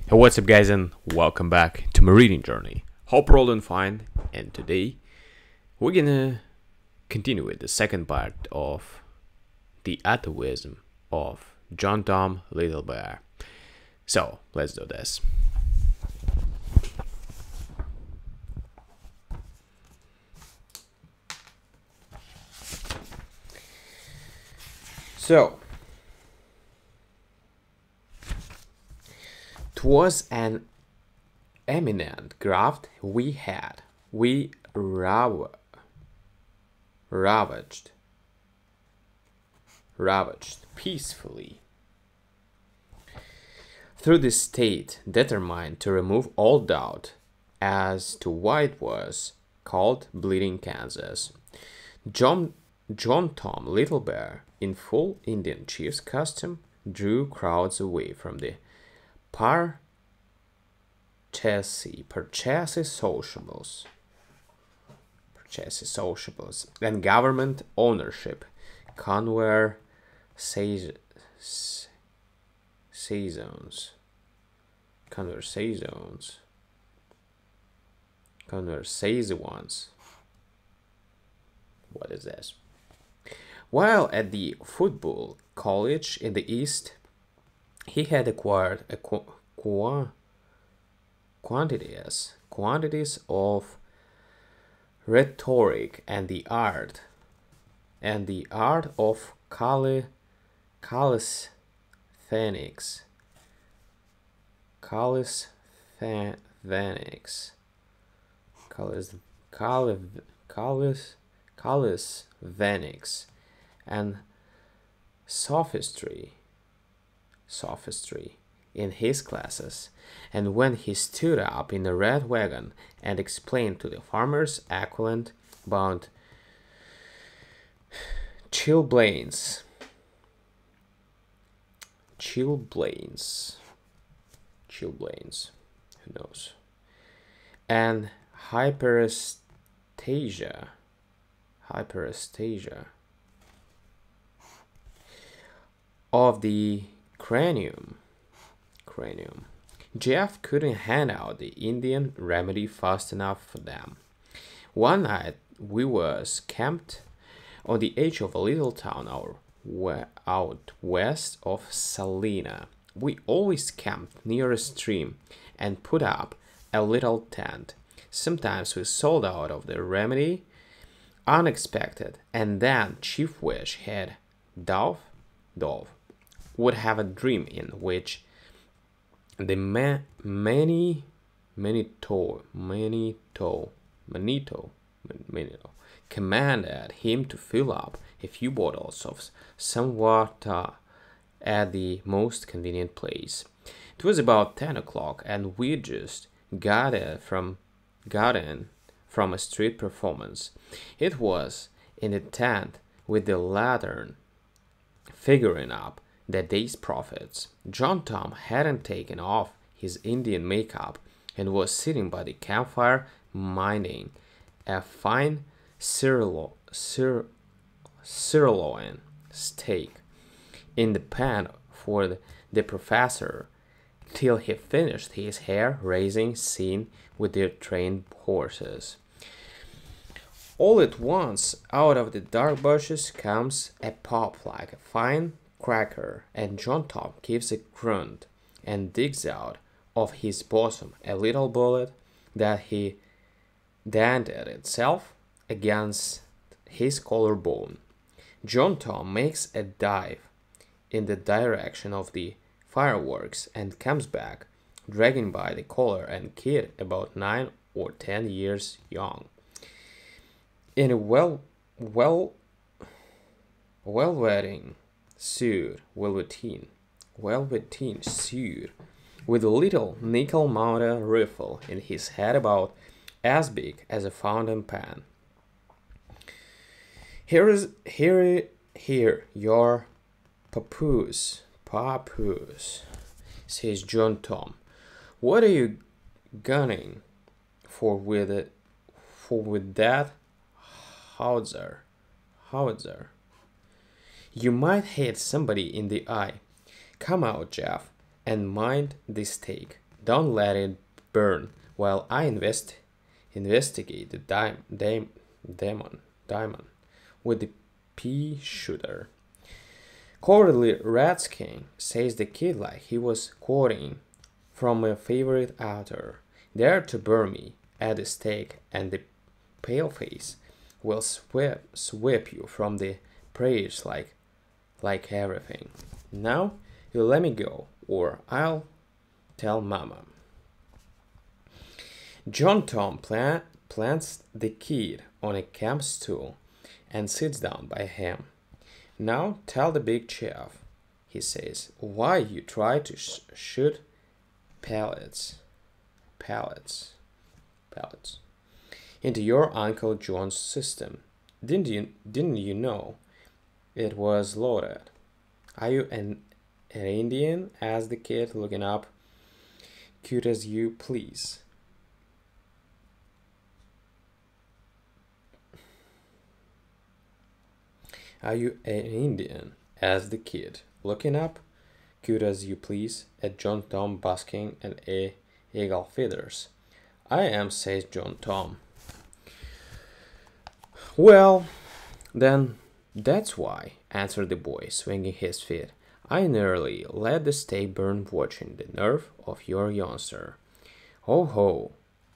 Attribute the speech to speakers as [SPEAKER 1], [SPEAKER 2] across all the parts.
[SPEAKER 1] Hey, what's up, guys, and welcome back to my reading journey. Hope you're all doing fine, and today we're gonna continue with the second part of the Atavism of John Tom Little Bear. So let's do this. So, 'twas an eminent graft we had. We ravaged peacefully through the state, determined to remove all doubt as to why it was called Bleeding Kansas. John Tom Little Bear, in full Indian chief's costume, drew crowds away from the purchasey sociables and government ownership conversations. What is this? While at the football college in the East, he had acquired a quantities of rhetoric and the art of calisthenics. Calisthenics and sophistry in his classes, and when he stood up in the red wagon and explained to the farmers equivalent about chilblains, who knows, and hyperestasia of the cranium. Jeff couldn't hand out the Indian remedy fast enough for them. One night we was camped on the edge of a little town out west of Salina. We always camped near a stream and put up a little tent. Sometimes we sold out of the remedy unexpected, and then Chief Wish had Dove would have a dream in which the Manito commanded him to fill up a few bottles of some water at the most convenient place. It was about 10 o'clock, and we just got in from a street performance. It was in the tent with the lantern figuring up the day's profits. John Tom hadn't taken off his Indian makeup and was sitting by the campfire minding a fine sirloin steak in the pan for the professor till he finished his hair-raising scene with the trained horses. All at once, out of the dark bushes comes a pop like a fine cracker, and John Tom gives a grunt and digs out of his bosom a little bullet that he dented itself against his collarbone. John Tom makes a dive in the direction of the fireworks and comes back, dragging by the collar a kid about 9 or 10 years young, in a velveteen suit, with a little nickel-mounted rifle in his head about as big as a fountain pen. Here, your papoose, says John Tom. What are you gunning for with that howitzer? You might hit somebody in the eye. Come out, Jeff, and mind the steak. Don't let it burn while I investigate the diamond with the pea shooter. Cowardly Redskin, says the kid like he was quoting from a favorite author. Dare to burn me at the stake, and the paleface will sweep you from the prayers like everything. Now you let me go, or I'll tell Mama. John Tom plants the kid on a camp stool and sits down by him. Now tell the big chef, he says, why you try to shoot pellets into your Uncle John's system. Didn't you know it was loaded? Are you an Indian? Asked the kid, looking up. Cute as you please. Are you an Indian? Asked the kid, looking up. Cute as you please, at John Tom basking in eagle feathers. I am, says John Tom. Well, then that's why, answered the boy, swinging his feet. I nearly let the stake burn watching the nerve of your youngster. Ho ho,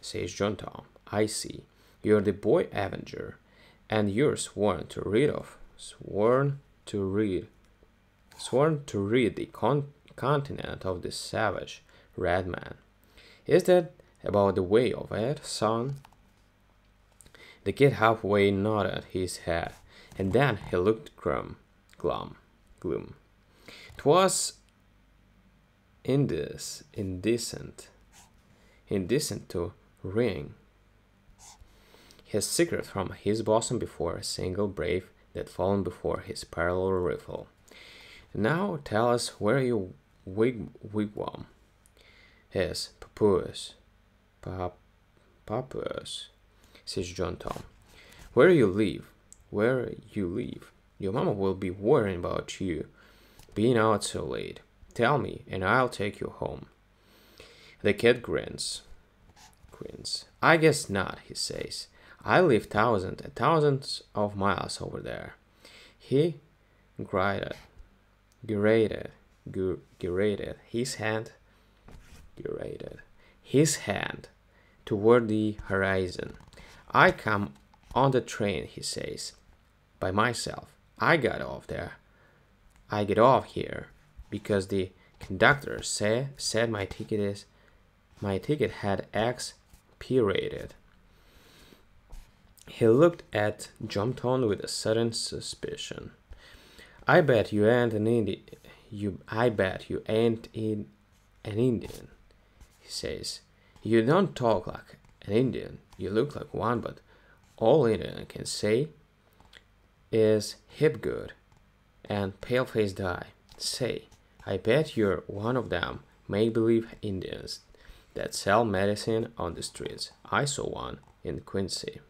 [SPEAKER 1] says John Tom. I see. You're the boy Avenger, and you're sworn to read the continent of the savage red man. Is that about the way of it, son? The kid halfway nodded his head, and then he looked glum. 'Twas indecent to wring his secret from his bosom before a single brave that fallen before his parallel rifle. Now tell us where your wigwam is, Papuus, says John Tom. Where you live. Your mama will be worrying about you being out so late. Tell me, and I'll take you home. The kid grins. I guess not, he says. I live thousands and thousands of miles over there. He graded his hand toward the horizon. I come on the train, he says, by myself. I get off here because the conductor said my ticket had expired. He looked at John Tom with a sudden suspicion. I bet you ain't an Indian. He says. You don't talk like an Indian. You look like one, but all Indian can say is hip good and pale-face die. Say, I bet you're one of them make-believe Indians that sell medicine on the streets. I saw one in Quincy.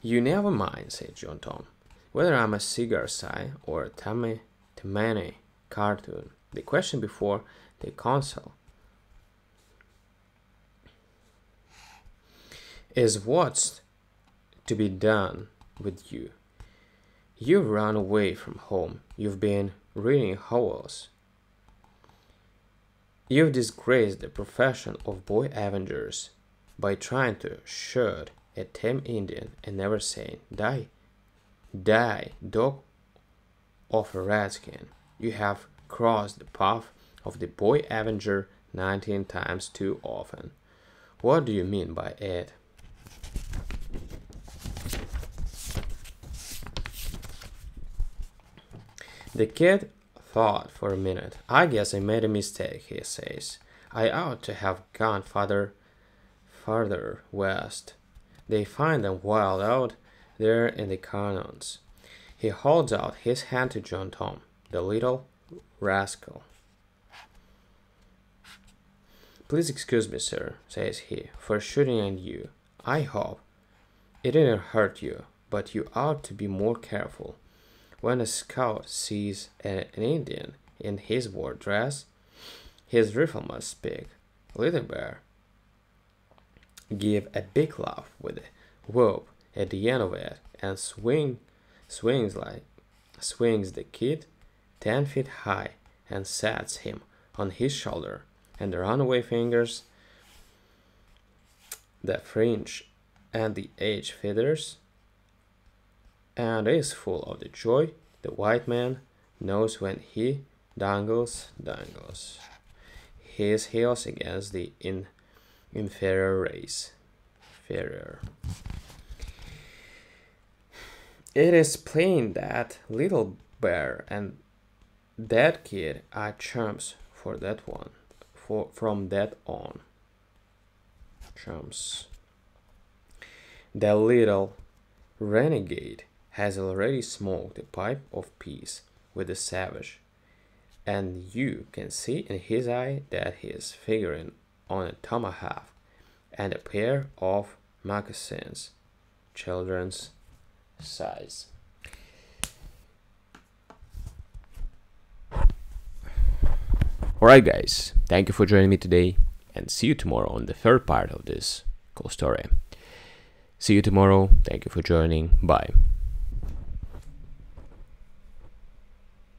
[SPEAKER 1] You never mind, said John Tom, whether I'm a cigar sign or a Tammany cartoon. The question before the council is what's to be done with you. You've run away from home. You've been reading Howells. You've disgraced the profession of boy avengers by trying to shoot a tame Indian and never saying, die, dog of a redskin. You have crossed the path of the boy avenger 19 times too often. What do you mean by it? The kid thought for a minute. I guess I made a mistake, he says. I ought to have gone farther west. They find them wild out there in the canyons. He holds out his hand to John Tom, the little rascal. Please excuse me, sir, says he, for shooting at you. I hope it didn't hurt you, but you ought to be more careful. When a scout sees an Indian in his war dress, his rifle must speak. Little bear give a big laugh with a whoop at the end of it and swings the kid 10 feet high and sets him on his shoulder, and the runaway fingers the fringe and the edge feathers, and is full of the joy the white man knows when he dangles his heels against the inferior race. It is plain that Little Bear and that kid are chums from that on. Chums. The little renegade has already smoked a pipe of peace with the savage, and you can see in his eye that he is figuring on a tomahawk and a pair of moccasins, children's size. Alright guys, thank you for joining me today, and see you tomorrow on the third part of this cool story. See you tomorrow, thank you for joining, bye.